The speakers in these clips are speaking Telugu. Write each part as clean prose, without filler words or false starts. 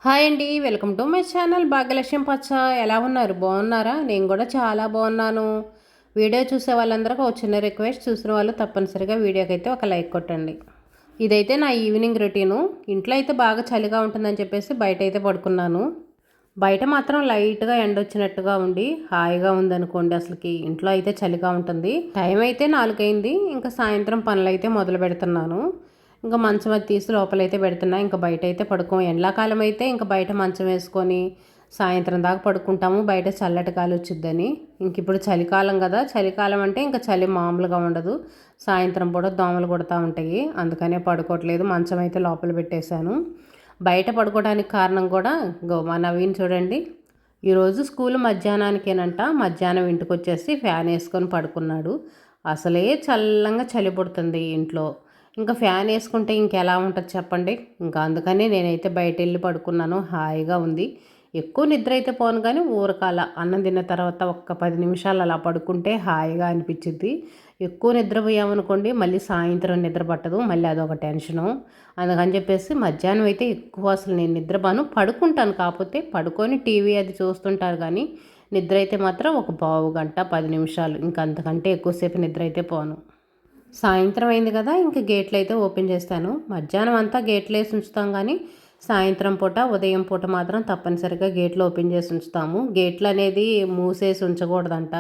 హాయ్ అండి. వెల్కమ్ టు మై ఛానల్ భాగ్యలక్ష్యం పచ్చ. ఎలా ఉన్నారు? బాగున్నారా? నేను కూడా చాలా బాగున్నాను. వీడియో చూసే వాళ్ళందరికీ ఒక చిన్న రిక్వెస్ట్, చూసిన వాళ్ళు తప్పనిసరిగా వీడియోకి అయితే ఒక లైక్ కొట్టండి. ఇదైతే నా ఈవినింగ్ రొటీను. ఇంట్లో అయితే బాగా చలిగా ఉంటుందని చెప్పేసి బయట అయితే పడుకున్నాను. బయట మాత్రం లైట్గా ఎండ వచ్చినట్టుగా ఉండి హాయిగా ఉందనుకోండి. అసలుకి ఇంట్లో అయితే చలిగా ఉంటుంది. టైం అయితే 4 అయింది. ఇంకా సాయంత్రం పనులు అయితే మొదలు పెడుతున్నాను. ఇంకా మంచం అది తీసి లోపలైతే పెడుతున్నా. ఇంకా బయట అయితే పడుకోం. ఎండాకాలం అయితే ఇంకా బయట మంచం వేసుకొని సాయంత్రం దాకా పడుకుంటాము. బయట చల్లటి గాలి వచ్చిద్దని. ఇంక ఇప్పుడు చలికాలం కదా, చలికాలం అంటే ఇంకా చలి మామూలుగా ఉండదు. సాయంత్రం పూట దోమలు కొడతా ఉంటాయి. అందుకనే పడుకోవట్లేదు. మంచం అయితే లోపల పెట్టేశాను. బయట పడుకోవడానికి కారణం కూడా మా నవీన్ చూడండి. ఈరోజు స్కూల్ మధ్యాహ్నానికేనంట. మధ్యాహ్నం ఇంటికి వచ్చేసి ఫ్యాన్ వేసుకొని పడుకున్నాడు. అసలే చల్లంగా చలి పుడుతుంది ఇంట్లో. ఇంకా ఫ్యాన్ వేసుకుంటే ఇంకెలా ఉంటుంది చెప్పండి. ఇంకా అందుకని నేనైతే బయట వెళ్ళి పడుకున్నాను. హాయిగా ఉంది. ఎక్కువ నిద్ర అయితే పోను, కానీ ఊరకాల అన్నం తిన్న తర్వాత ఒక్క 10 నిమిషాలు అలా పడుకుంటే హాయిగా అనిపించింది. ఎక్కువ నిద్రపోయామనుకోండి మళ్ళీ సాయంత్రం నిద్ర పట్టదు, మళ్ళీ అదొక టెన్షను. అందుకని చెప్పేసి మధ్యాహ్నం అయితే ఎక్కువ అసలు నేను నిద్రపోను. పడుకుంటాను, కాకపోతే పడుకొని టీవీ అది చూస్తుంటారు, కానీ నిద్ర అయితే మాత్రం ఒక పావు గంట 10 నిమిషాలు, ఇంకా అంతకంటే ఎక్కువసేపు నిద్ర అయితే పోను. సాయంత్రం అయింది కదా, ఇంక గేట్లు అయితే ఓపెన్ చేస్తాను. మధ్యాహ్నం అంతా గేట్లు వేసి ఉంచుతాం, కానీ సాయంత్రం పూట ఉదయం పూట మాత్రం తప్పనిసరిగా గేట్లు ఓపెన్ చేసి ఉంచుతాము. గేట్లు అనేది మూసేసి ఉంచకూడదంట.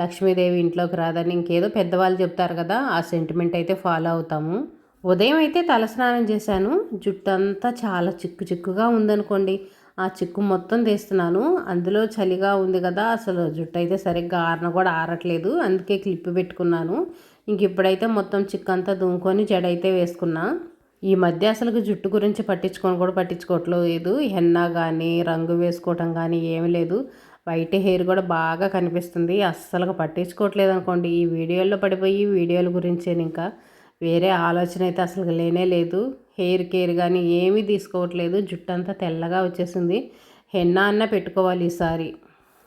లక్ష్మీదేవి ఇంట్లోకి రాదని ఇంకేదో పెద్దవాళ్ళు చెప్తారు కదా, ఆ సెంటిమెంట్ అయితే ఫాలో అవుతాము. ఉదయం అయితే తలస్నానం చేశాను. జుట్టు అంతా చాలా చిక్కు చిక్కుగా ఉందనుకోండి. ఆ చిక్కు మొత్తం తీస్తున్నాను. అందులో చలిగా ఉంది కదా, అసలు జుట్టు అయితే సరిగ్గా ఆరన కూడా ఆరట్లేదు. అందుకే క్లిప్ పెట్టుకున్నాను. ఇంక ఇప్పుడైతే మొత్తం చిక్కంతా దుంకొని జడ అయితే వేసుకున్నా. ఈ మధ్య అసలు జుట్టు గురించి పట్టించుకోవట్లేదు. హెన్నా కానీ రంగు వేసుకోవటం కానీ ఏమీ లేదు. వైట్ హెయిర్ కూడా బాగా కనిపిస్తుంది. అస్సలు పట్టించుకోవట్లేదు అనుకోండి. ఈ వీడియోల్లో పడిపోయి వీడియోల గురించే, ఇంకా వేరే ఆలోచన అయితే అసలు లేనే లేదు. హెయిర్ కేర్ కానీ ఏమీ తీసుకోవట్లేదు. జుట్టు అంతా తెల్లగా వచ్చేసింది. హెన్నా అన్న పెట్టుకోవాలి ఈసారి.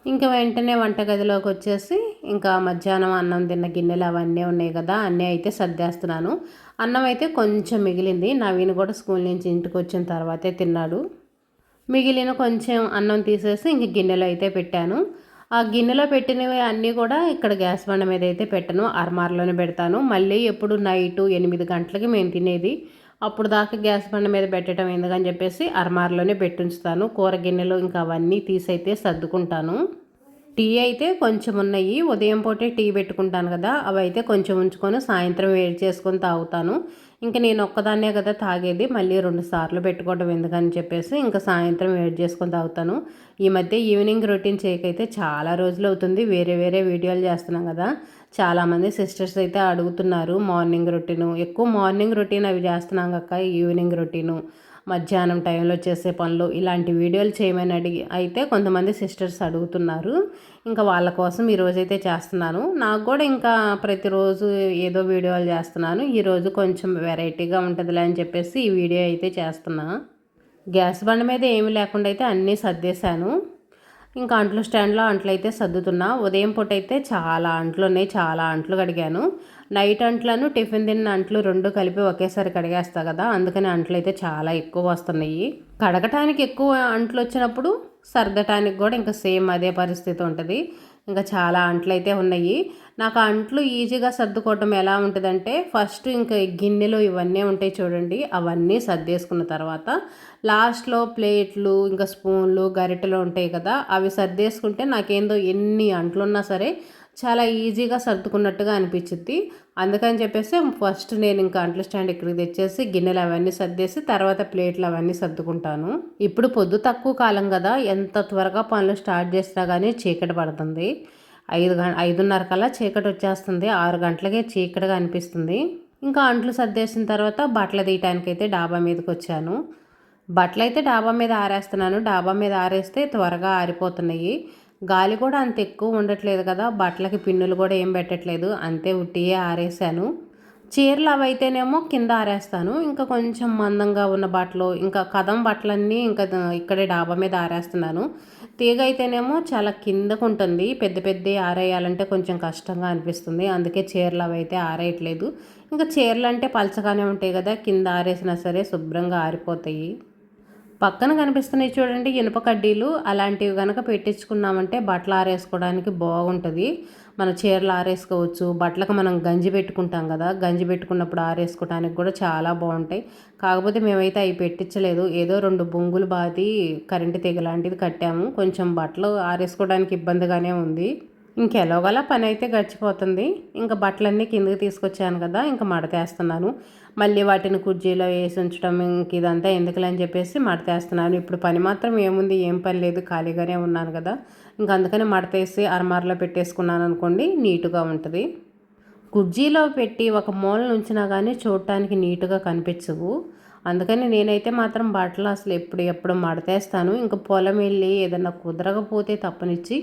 ఇంకా వెంటనే వంటగదిలోకి వచ్చేసి ఇంకా మధ్యాహ్నం అన్నం తిన్న గిన్నెలు అవన్నీ ఉన్నాయి కదా, అన్నీ అయితే సర్దేస్తున్నాను. అన్నం అయితే కొంచెం మిగిలింది. నవీన్ కూడా స్కూల్ నుంచి ఇంటికి వచ్చిన తర్వాతే తిన్నాడు. మిగిలిన కొంచెం అన్నం తీసేసి ఇంక గిన్నెలో అయితే పెట్టాను. ఆ గిన్నెలో పెట్టినవి అన్నీ కూడా ఇక్కడ గ్యాస్ బండ మీద అయితే పెట్టను, అర్మార్లోనే పెడతాను. మళ్ళీ ఎప్పుడు నైటు 8 గంటలకి మేము తినేది. అప్పుడు దాకా గ్యాస్ బండ మీద పెట్టడం ఎందుకని చెప్పేసి అర్మార్లోనే ఉంచుతాను. కూర గిన్నెలు ఇంకా అవన్నీ తీసైతే సర్దుకుంటాను. టీ అయితే కొంచెం ఉన్నాయి. ఉదయం పూటే టీ పెట్టుకుంటాను కదా, అవి అయితే కొంచెం ఉంచుకొని సాయంత్రం వేడి చేసుకొని తాగుతాను. ఇంకా నేను ఒక్కదాన్నే కదా తాగేది, మళ్ళీ 2 సార్లు పెట్టుకోవడం ఎందుకని చెప్పేసి ఇంకా సాయంత్రం వేడి చేసుకొని తాగుతాను. ఈ మధ్య ఈవినింగ్ రొటీన్ చేయకైతే చాలా రోజులు అవుతుంది. వేరే వేరే వీడియోలు చేస్తున్నాం కదా, చాలామంది సిస్టర్స్ అయితే అడుగుతున్నారు మార్నింగ్ రొటీను. ఎక్కువ మార్నింగ్ రొటీన్ అవి చేస్తున్నాం కక్క, ఈవినింగ్ రొటీను మధ్యాహ్నం టైంలో చేసే పనులు ఇలాంటి వీడియోలు చేయమని అడిగి అయితే కొంతమంది సిస్టర్స్ అడుగుతున్నారు. ఇంకా వాళ్ళ కోసం ఈరోజైతే చేస్తున్నాను. నాకు కూడా ఇంకా ప్రతిరోజు ఏదో వీడియోలు చేస్తున్నాను. ఈరోజు కొంచెం వెరైటీగా ఉంటుందిలే అని చెప్పేసి ఈ వీడియో అయితే చేస్తున్నా. గ్యాస్ బండ మీద ఏమీ లేకుండా అయితే అన్నీ సర్దేశాను. ఇంకా అంట్లు స్టాండ్లో అంట్లు అయితే సర్దుతున్నా. ఉదయం పూట అయితే చాలా అంట్లు ఉన్నాయి, చాలా అంట్లు కడిగాను. నైట్ అంట్లను టిఫిన్ తిన్న అంట్లు 2 కలిపి ఒకేసారి కడిగేస్తా కదా, అందుకని అంట్లు అయితే చాలా ఎక్కువ వస్తున్నాయి. కడగటానికి ఎక్కువ అంట్లు వచ్చినప్పుడు సర్దటానికి కూడా ఇంకా సేమ్ అదే పరిస్థితి ఉంటుంది. ఇంకా చాలా అంట్లు అయితే ఉన్నాయి. నాకు అంట్లు ఈజీగా సర్దుకోవటం ఎలా ఉంటుందంటే, ఫస్ట్ ఇంకా గిన్నెలు ఇవన్నీ ఉంటాయి చూడండి, అవన్నీ సర్దేసుకున్న తర్వాత లాస్ట్లో ప్లేట్లు ఇంకా స్పూన్లు గరిటెలు ఉంటాయి కదా, అవి సర్దేసుకుంటే నాకేందో ఎన్ని అంట్లున్నా సరే చాలా ఈజీగా సర్దుకున్నట్టుగా అనిపించింది. అందుకని చెప్పేసి ఫస్ట్ నేను ఇంకా అంట్ల స్టాండ్ ఇక్కడికి తెచ్చేసి గిన్నెలు అవన్నీ సర్దేసి తర్వాత ప్లేట్లు అవన్నీ సర్దుకుంటాను. ఇప్పుడు పొద్దు తక్కువ కాలం కదా, ఎంత త్వరగా పనులు స్టార్ట్ చేసినా కానీ చీకటి పడుతుంది. 5:30 కల్లా చీకటి వచ్చేస్తుంది. 6 గంటలకే చీకటిగా అనిపిస్తుంది. ఇంకా అంట్లు సర్దేసిన తర్వాత బట్టలు తీయటానికి అయితే డాబా మీదకి వచ్చాను. బట్టలు అయితే డాబా మీద ఆరేస్తున్నాను. డాబా మీద ఆరేస్తే త్వరగా ఆరిపోతున్నాయి. గాలి కూడా అంత ఎక్కువ ఉండట్లేదు కదా, బట్టలకి పిన్నులు కూడా ఏం పెట్టట్లేదు, అంతే ఉట్టియే ఆరేసాను. చీరలు అవైతేనేమో కింద ఆరేస్తాను. ఇంకా కొంచెం మందంగా ఉన్న బట్టలు ఇంకా కదం బట్టలన్నీ ఇంకా ఇక్కడే డాబా మీద ఆరేస్తున్నాను. తీగ అయితేనేమో చాలా కిందకు ఉంటుంది. పెద్ద పెద్ద ఆరేయాలంటే కొంచెం కష్టంగా అనిపిస్తుంది. అందుకే చీరలు అవైతే ఆరేయట్లేదు. ఇంకా చీరలు అంటే పలచగానే ఉంటాయి కదా, కింద ఆరేసినా సరే శుభ్రంగా ఆరిపోతాయి. పక్కన కనిపిస్తున్నాయి చూడండి ఇనుప కడ్డీలు, అలాంటివి కనుక పెట్టించుకున్నామంటే బట్టలు ఆరేసుకోవడానికి బాగుంటుంది. మన చీరలు ఆరేసుకోవచ్చు, బట్టలకు మనం గంజి పెట్టుకుంటాం కదా, గంజి పెట్టుకున్నప్పుడు ఆరేసుకోవడానికి కూడా చాలా బాగుంటాయి. కాకపోతే మేమైతే అవి పెట్టించలేదు, ఏదో 2 బొంగులు బాది కరెంటు తీగ లాంటిది కట్టాము. కొంచెం బట్టలు ఆరేసుకోవడానికి ఇబ్బందిగానే ఉంది. ఇంకెలాగోలా పని అయితే గడిచిపోతుంది. ఇంకా బట్టలన్నీ కిందకి తీసుకొచ్చాను కదా, ఇంకా మడతేస్తున్నాను. మళ్ళీ వాటిని కుర్చీలో వేసి ఉంచడం ఇంక ఇదంతా ఎందుకులే అని చెప్పేసి మడతేస్తున్నాను. ఇప్పుడు పని మాత్రం ఏముంది, ఏం పని లేదు, ఖాళీగానే ఉన్నాను కదా, ఇంకా అందుకని మడతేసి అరమారలో పెట్టేసుకున్నాను అనుకోండి, నీట్గా ఉంటుంది. కుర్చీలో పెట్టి ఒక మూల ఉంచినా కానీ చూడటానికి నీట్గా కనిపించవు. అందుకని నేనైతే మాత్రం బట్టలు అసలు ఎప్పుడు మడతేస్తాను. ఇంకా పొలం వెళ్ళి ఏదన్నా కుదరకపోతే తప్పనిచ్చి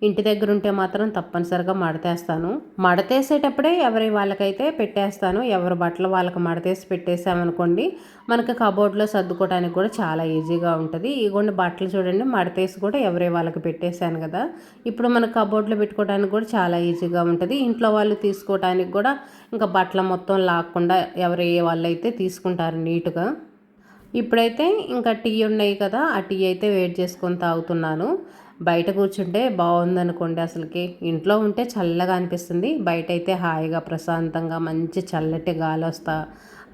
ఇంటి దగ్గర ఉంటే మాత్రం తప్పనిసరిగా మడతేస్తాను. మడతేసేటప్పుడే ఎవరి వాళ్ళకైతే పెట్టేస్తాను. ఎవరి బట్టలు వాళ్ళకి మడతేసి పెట్టేసామనుకోండి, మనకి కబోర్డ్లో సర్దుకోవడానికి కూడా చాలా ఈజీగా ఉంటుంది. ఇగోండి బట్టలు చూడండి, మడతేసి కూడా ఎవరి వాళ్ళకి పెట్టేశాను కదా, ఇప్పుడు మన కబోర్డ్లో పెట్టుకోవడానికి కూడా చాలా ఈజీగా ఉంటుంది. ఇంట్లో వాళ్ళు తీసుకోవడానికి కూడా ఇంకా బట్టలు మొత్తం లాక్కుండా ఎవరి వాళ్ళు అయితే తీసుకుంటారు నీట్గా. ఇప్పుడైతే ఇంకా టీ ఉన్నాయి కదా, ఆ టీ అయితే వేడి చేసుకొని తాగుతున్నాను. బయట కూర్చుంటే బాగుందనుకోండి, అసలుకి ఇంట్లో ఉంటే చల్లగా అనిపిస్తుంది, బయట అయితే హాయిగా ప్రశాంతంగా మంచి చల్లటి గాలి వస్తా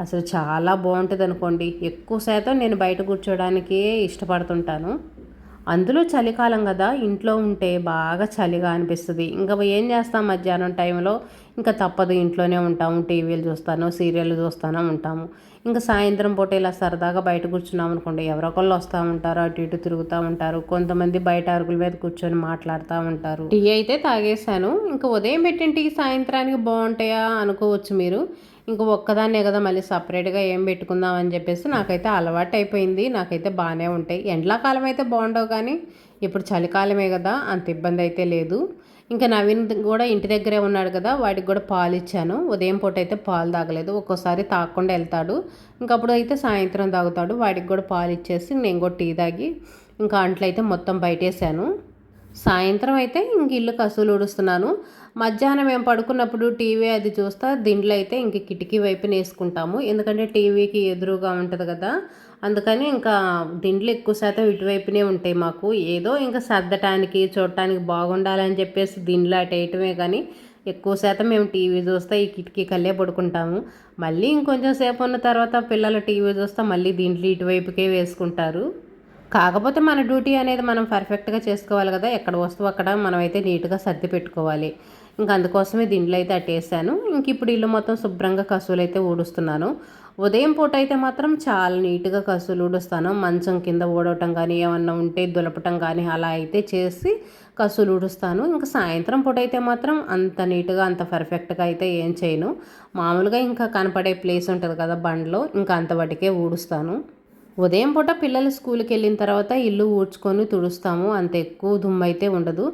అసలు చాలా బాగుంటుంది అనుకోండి. ఎక్కువ శాతం నేను బయట కూర్చోవడానికే ఇష్టపడుతుంటాను. అందులో చలికాలం కదా, ఇంట్లో ఉంటే బాగా చలిగా అనిపిస్తుంది. ఇంకా ఏం చేస్తాం మధ్యాహ్నం టైంలో, ఇంకా తప్పదు, ఇంట్లోనే ఉంటాము, టీవీలు చూస్తాను, సీరియల్ చూస్తూనే ఉంటాము. ఇంకా సాయంత్రం పూట ఇలా సరదాగా బయట కూర్చున్నాం అనుకోండి, ఎవరొకళ్ళు వస్తూ ఉంటారు, అటు ఇటు తిరుగుతూ ఉంటారు, కొంతమంది బయట అరుగుల మీద కూర్చొని మాట్లాడుతూ ఉంటారు. టీ అయితే తాగేశాను. ఇంకా ఉదయం పెట్టిన టీ సాయంత్రానికి బాగుంటాయా అనుకోవచ్చు మీరు. ఇంక ఒక్కదాన్నే కదా, మళ్ళీ సపరేట్గా ఏం పెట్టుకుందాం అని చెప్పేసి నాకైతే అలవాటు అయిపోయింది. నాకైతే బాగానే ఉంటాయి. ఎండాకాలం అయితే బాగుండవు, కానీ ఇప్పుడు చలికాలమే కదా, అంత ఇబ్బంది అయితే లేదు. ఇంకా నవీన్ కూడా ఇంటి దగ్గరే ఉన్నాడు కదా, వాడికి కూడా పాలు ఇచ్చాను. ఉదయం పూట అయితే పాలు తాగలేదు, ఒక్కోసారి తాగకుండా వెళ్తాడు, ఇంకప్పుడు అయితే సాయంత్రం తాగుతాడు. వాడికి కూడా పాలు ఇచ్చేసి నేను కూడా టీ తాగి ఇంకా అంట్లయితే మొత్తం బయటేసాను. సాయంత్రం అయితే ఇంక ఇల్లు కసువులు ఊడుస్తున్నాను. మధ్యాహ్నం మేము పడుకున్నప్పుడు టీవీ అది చూస్తా, దిండ్లు అయితే ఇంక కిటికీ వైపున వేసుకుంటాము, ఎందుకంటే టీవీకి ఎదురుగా ఉంటుంది కదా, అందుకని ఇంకా దిండ్లు ఎక్కువ శాతం ఇటువైపునే ఉంటాయి మాకు. ఏదో ఇంకా సర్దటానికి చూడటానికి బాగుండాలని చెప్పేసి దిండ్లు అటు వేయటమే, కానీ ఎక్కువ శాతం మేము టీవీ చూస్తే ఈ కిటికీ కల్లే పడుకుంటాము. మళ్ళీ ఇంకొంచెం సేపు ఉన్న తర్వాత పిల్లలు టీవీ చూస్తే మళ్ళీ దిండ్లు ఇటువైపుకే వేసుకుంటారు. కాకపోతే మన డ్యూటీ అనేది మనం పర్ఫెక్ట్గా చేసుకోవాలి కదా, ఎక్కడ వస్తువు అక్కడ మనమైతే నీట్గా సర్ది పెట్టుకోవాలి. ఇంక అందుకోసమే దీంట్లో అయితే అట్టేసాను. ఇంక ఇప్పుడు ఇల్లు మొత్తం శుభ్రంగా కసువులు అయితే ఊడుస్తున్నాను. ఉదయం పూట అయితే మాత్రం చాలా నీట్గా కసువులు ఊడుస్తాను. మంచం కింద ఊడవటం కానీ ఏమన్నా ఉంటే దులపటం కానీ అలా అయితే చేసి కసువులు ఊడుస్తాను. ఇంకా సాయంత్రం పూట అయితే మాత్రం అంత నీట్గా అంత పర్ఫెక్ట్గా అయితే ఏం చేయను. మామూలుగా ఇంకా కనపడే ప్లేస్ ఉంటుంది కదా బండ్లో, ఇంకా అంతవరకే ఊడుస్తాను. ఉదయం పూట పిల్లలు స్కూల్కి వెళ్ళిన తర్వాత ఇల్లు ఊడ్చుకొని తుడుస్తాము, అంత ఎక్కువ దుమ్ము అయితే ఉండదు.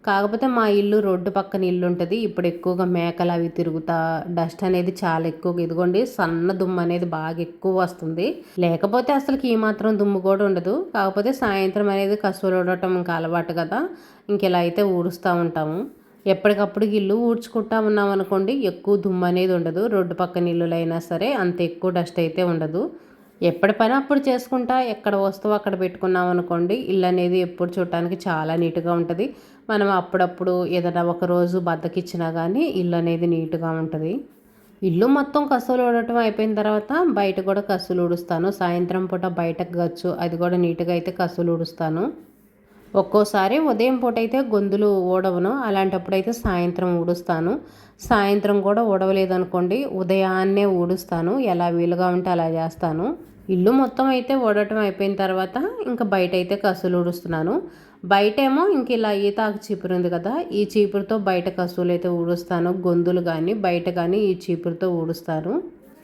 కాకపోతే మా ఇల్లు రోడ్డు పక్కన ఇల్లు ఉంటుంది, ఇప్పుడు ఎక్కువగా మేకలు అవి తిరుగుతా డస్ట్ అనేది చాలా ఎక్కువగా, ఇదిగోండి సన్న దుమ్ము అనేది బాగా ఎక్కువ వస్తుంది. లేకపోతే అసలుకి ఈ మాత్రం దుమ్ము కూడా ఉండదు. కాకపోతే సాయంత్రం అనేది కసువులు ఊడటం ఇంకా అలవాటు కదా, ఇంక ఇలా అయితే ఊడుస్తూ ఉంటాము. ఎప్పటికప్పుడు ఇల్లు ఊడ్చుకుంటా ఉన్నాం అనుకోండి, ఎక్కువ దుమ్ము అనేది ఉండదు. రోడ్డు పక్కన ఇల్లులైనా సరే అంత ఎక్కువ డస్ట్ అయితే ఉండదు. ఎప్పటి పని అప్పుడు చేసుకుంటా ఎక్కడ వస్తువు అక్కడ పెట్టుకున్నాం అనుకోండి, ఇల్లు అనేది ఎప్పుడు చూడటానికి చాలా నీట్గా ఉంటుంది. మనం అప్పుడప్పుడు ఏదైనా ఒక రోజు బద్దకిచ్చినా కానీ ఇల్లు అనేది నీట్గా ఉంటుంది. ఇల్లు మొత్తం కసువులు ఊడటం అయిపోయిన తర్వాత బయట కూడా కసువులు ఊడుస్తాను. సాయంత్రం పూట బయటకు గచ్చు అది కూడా నీట్గా అయితే కసువులు ఊడుస్తాను. ఒక్కోసారి ఉదయం పూట అయితే గొంతులు ఊడవను, అలాంటప్పుడైతే సాయంత్రం ఊడుస్తాను. సాయంత్రం కూడా ఊడవలేదనుకోండి, ఉదయాన్నే ఊడుస్తాను. ఎలా వీలుగా ఉంటే అలా చేస్తాను. ఇల్లు మొత్తం అయితే ఊడటం అయిపోయిన తర్వాత ఇంకా బయట అయితే కసువులు ఊడుస్తున్నాను. బయటేమో ఇంక ఇలా ఈతాకు చీపురు ఉంది కదా, ఈ చీపురుతో బయట కసువులు అయితే ఊడుస్తాను. గొంతులు కానీ బయట కానీ ఈ చీపురుతో ఊడుస్తాను.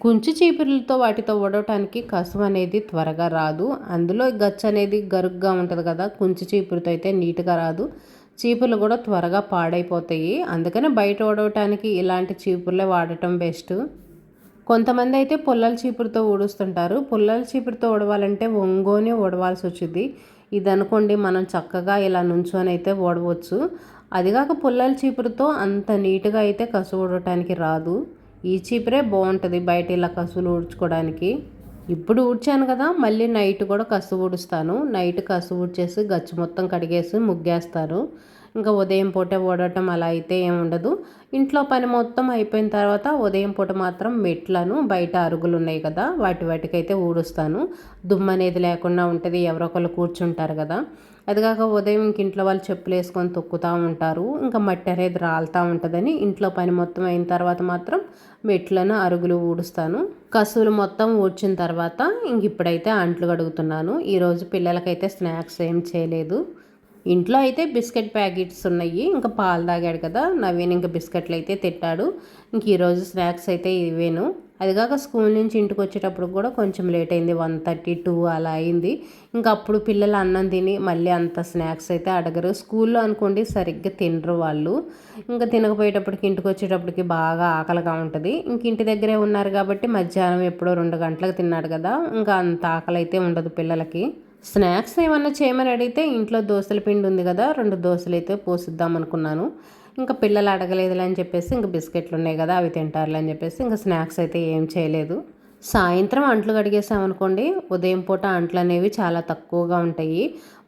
కుంచి చీపుర్లతో వాటితో ఊడవటానికి కసువు అనేది త్వరగా రాదు. అందులో గచ్చు అనేది గరుగ్గా ఉంటుంది కదా, కుంచి చీపురుతో అయితే నీట్గా రాదు. చీపుర్లు కూడా త్వరగా పాడైపోతాయి. అందుకని బయట ఊడవటానికి ఇలాంటి చీపుర్లే వాడటం బెస్ట్. కొంతమంది అయితే పుల్లల చీపురుతో ఊడుస్తుంటారు. పుల్లల చీపురుతో ఊడవాలంటే ఒంగోని ఊడవాల్సి వచ్చింది. ఇది అనుకోండి మనం చక్కగా ఇలా నుంచొని అయితే ఊడవచ్చు. అదిగాక పుల్లల చీపురుతో అంత నీట్గా అయితే కసువు ఊడటానికి రాదు. ఈ చీపురే బాగుంటుంది బయట ఇలా కసువులు ఊడ్చుకోవడానికి. ఇప్పుడు ఊడ్చాను కదా, మళ్ళీ నైట్ కూడా కసు ఊడుస్తాను. నైట్ కసు ఊడ్చేసి గచ్చు మొత్తం కడిగేసి ముగ్గేస్తాను. ఇంకా ఉదయం పూట ఊడటం అలా అయితే ఏమి ఉండదు. ఇంట్లో పని మొత్తం అయిపోయిన తర్వాత ఉదయం పూట మాత్రం మెట్లను బయట అరుగులు ఉన్నాయి కదా, వాటికైతే ఊడుస్తాను. దుమ్ము అనేది లేకుండా ఉంటుంది, ఎవరో ఒకళ్ళు కూర్చుంటారు కదా. అదిగాక ఉదయం ఇంక ఇంట్లో వాళ్ళు చెప్పులు వేసుకొని తొక్కుతూ ఉంటారు, ఇంకా మట్టి అనేది రాలుతూ ఉంటుందని ఇంట్లో పని మొత్తం అయిన తర్వాత మాత్రం మెట్లను అరుగులు ఊడుస్తాను. కసువులు మొత్తం ఊడ్చిన తర్వాత ఇంక ఇప్పుడైతే అంట్లు కడుగుతున్నాను. ఈరోజు పిల్లలకైతే స్నాక్స్ ఏం చేయలేదు. ఇంట్లో అయితే బిస్కెట్ ప్యాకెట్స్ ఉన్నాయి, ఇంకా పాలు తాగాడు కదా నవీన్, ఇంకా బిస్కెట్లు అయితే తిట్టాడు. ఇంక ఈరోజు స్నాక్స్ అయితే ఇవేను. అదిగాక స్కూల్ నుంచి ఇంటికి వచ్చేటప్పుడు కూడా కొంచెం లేట్ అయింది, 1:32 అలా అయింది. ఇంకా అప్పుడు పిల్లలు అన్నం తిని మళ్ళీ అంత స్నాక్స్ అయితే అడగరు. స్కూల్లో అనుకోండి సరిగ్గా తినరు వాళ్ళు. ఇంకా తినకపోయేటప్పటికి ఇంటికి వచ్చేటప్పటికి బాగా ఆకలిగా ఉంటుంది. ఇంక ఇంటి దగ్గరే ఉన్నారు కాబట్టి మధ్యాహ్నం ఎప్పుడో 2 గంటలకు తిన్నాడు కదా, ఇంకా అంత ఆకలి అయితే ఉండదు పిల్లలకి. స్నాక్స్ ఏమన్నా చేయమని అడిగితే ఇంట్లో దోశల పిండి ఉంది కదా, 2 దోశలు అయితే పోసిద్దాం అనుకున్నాను. ఇంకా పిల్లలు అడగలేదులే అని చెప్పేసి ఇంకా బిస్కెట్లు ఉన్నాయి కదా అవి తింటారులే అని చెప్పేసి ఇంకా స్నాక్స్ అయితే ఏం చేయలేదు. సాయంత్రం అంట్లు కడిగేసామనుకోండి, ఉదయం పూట అంట్లు అనేవి చాలా తక్కువగా ఉంటాయి.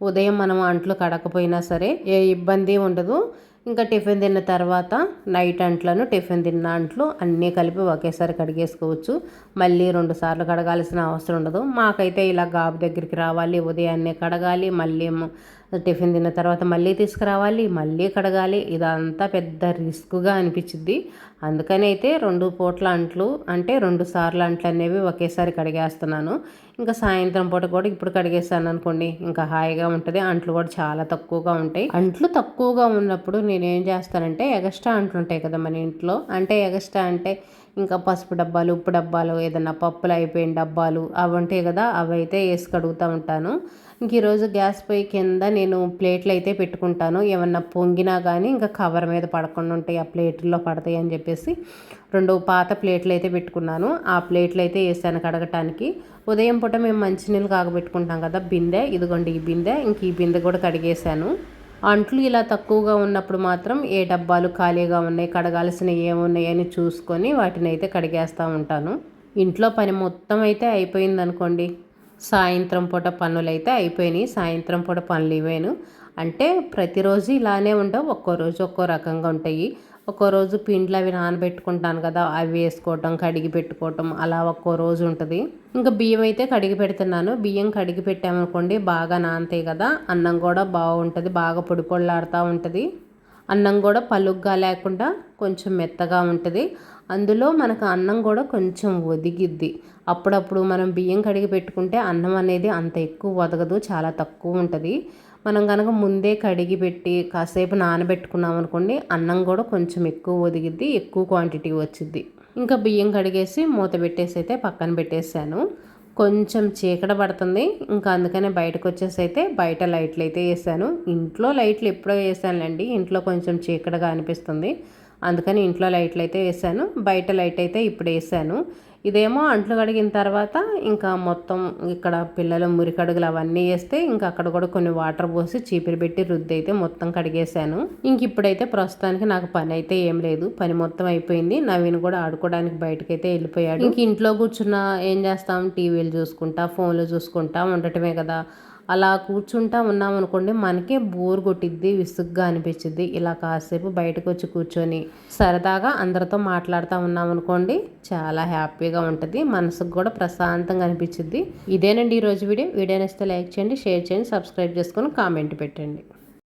ఉదయం మనం అంట్లు కడకపోయినా సరే ఏ ఇబ్బంది ఉండదు. ఇంకా టిఫిన్ తిన్న తర్వాత నైట్ అంట్లను, టిఫిన్ తిన్న అంట్లు అన్నీ కలిపి ఒకేసారి కడిగేసుకోవచ్చు. మళ్ళీ 2 సార్లు కడగాల్సిన అవసరం ఉండదు. మాకైతే ఇలా గాబు దగ్గరికి రావాలి, ఉదయాన్నే కడగాలి, మళ్ళీ టిఫిన్ తిన్న తర్వాత మళ్ళీ తీసుకురావాలి, మళ్ళీ కడగాలి. ఇదంతా పెద్ద రిస్క్గా అనిపించింది. అందుకని అయితే 2 పూట్ల అంట్లు అంటే 2 సార్లు అంట్లు అనేవి ఒకేసారి కడిగేస్తున్నాను. ఇంకా సాయంత్రం పూట కూడా ఇప్పుడు కడిగేస్తాను అనుకోండి, ఇంకా హాయిగా ఉంటుంది. అంట్లు కూడా చాలా తక్కువగా ఉంటాయి. అంట్లు తక్కువగా ఉన్నప్పుడు నేనేం చేస్తానంటే, ఎగస్ట్రా అంట్లు ఉంటాయి కదా మన ఇంట్లో, అంటే ఎగస్ట్రా అంటే ఇంకా పసుపు డబ్బాలు, ఉప్పు డబ్బాలు, ఏదైనా పప్పులు అయిపోయిన డబ్బాలు అవి ఉంటాయి కదా, అవి అయితే వేసి కడుగుతూ ఉంటాను. ఇంక ఈరోజు గ్యాస్ పొయ్యి కింద నేను ప్లేట్లు అయితే పెట్టుకుంటాను. ఏమన్నా పొంగినా కానీ ఇంకా కవర్ మీద పడకుండా ఉంటాయి, ఆ ప్లేట్లలో పడతాయి అని చెప్పేసి 2 పాత ప్లేట్లు అయితే పెట్టుకున్నాను. ఆ ప్లేట్లు అయితే వేసాను కడగటానికి. ఉదయం పూట మేము మంచినీళ్ళు కాగబెట్టుకుంటాం కదా బిందె, ఇదిగోండి ఈ బిందె, ఇంక ఈ బిందె కూడా కడిగేశాను. అంట్లు ఇలా తక్కువగా ఉన్నప్పుడు మాత్రం ఏ డబ్బాలు ఖాళీగా ఉన్నాయి, కడగాల్సినవి ఏమున్నాయి అని చూసుకొని వాటిని అయితే కడిగేస్తూ ఉంటాను. ఇంట్లో పని మొత్తం అయితే అయిపోయింది అనుకోండి, సాయంత్రం పూట పనులు అయితే అయిపోయినాయి. సాయంత్రం పూట పనులు ఇవేను అంటే ప్రతిరోజు ఇలానే ఉండవు, ఒక్కో రోజు ఒక్కో రకంగా ఉంటాయి. ఒక్కో రోజు పిండ్లు అవి నానబెట్టుకుంటాను కదా, అవి వేసుకోవటం, కడిగి పెట్టుకోవటం, అలా ఒక్కో రోజు ఉంటుంది. ఇంకా బియ్యం అయితే కడిగి పెడుతున్నాను. బియ్యం కడిగి పెట్టామనుకోండి బాగా నానతాయి కదా, అన్నం కూడా బాగుంటుంది, బాగా పొడి పొడిలాడుతూ ఉంటుంది. అన్నం కూడా పలుగ్గా లేకుండా కొంచెం మెత్తగా ఉంటుంది. అందులో మనకు అన్నం కూడా కొంచెం ఒదిగిద్ది. అప్పుడప్పుడు మనం బియ్యం కడిగి పెట్టుకుంటే అన్నం అనేది అంత ఎక్కువ వదగదు, చాలా తక్కువ ఉంటుంది. మనం కనుక ముందే కడిగి పెట్టి కాసేపు నానబెట్టుకున్నాం అనుకోండి, అన్నం కూడా కొంచెం ఎక్కువ ఒదిగిద్ది, ఎక్కువ క్వాంటిటీ వచ్చిద్ది. ఇంకా బియ్యం కడిగేసి మూత పెట్టేసి అయితే పక్కన పెట్టేసాను. కొంచెం చీకట పడుతుంది, ఇంకా అందుకనే బయటకు వచ్చేసి అయితే బయట లైట్లు అయితే వేసాను. ఇంట్లో లైట్లు ఎప్పుడో వేసానులేండి, ఇంట్లో కొంచెం చీకటగా అనిపిస్తుంది, అందుకని ఇంట్లో లైట్లు అయితే వేసాను. బయట లైట్ అయితే ఇప్పుడు వేసాను. ఇదేమో అంట్లు కడిగిన తర్వాత ఇంకా మొత్తం ఇక్కడ పిల్లలు మురికడుగులు అవన్నీ వేస్తే ఇంకా అక్కడ కూడా కొన్ని వాటర్ పోసి చీపిరి పెట్టి రుద్ది అయితే మొత్తం కడిగేశాను. ఇంక ఇప్పుడైతే ప్రస్తుతానికి నాకు పని అయితే ఏం లేదు, పని మొత్తం అయిపోయింది. నవీన్ కూడా ఆడుకోవడానికి బయటకైతే వెళ్ళిపోయాడు. ఇంక ఇంట్లో కూర్చున్నా ఏం చేస్తాం, టీవీలు చూసుకుంటా, ఫోన్లు చూసుకుంటా ఉండటమే కదా. అలా కూర్చుంటా ఉన్నాం అనుకోండి, మనకే బోర్ కొట్టిద్ది, విసుగ్గా అనిపించిద్ది. ఇలా కాసేపు బయటకు వచ్చి కూర్చొని సరదాగా అందరితో మాట్లాడుతూ ఉన్నాం అనుకోండి, చాలా హ్యాపీగా ఉంటుంది, మనసుకు కూడా ప్రశాంతంగా అనిపించిద్ది. ఇదేనండి ఈరోజు వీడియో. వీడియో నచ్చితే లైక్ చేయండి, షేర్ చేయండి, సబ్స్క్రైబ్ చేసుకొని కామెంట్ పెట్టండి.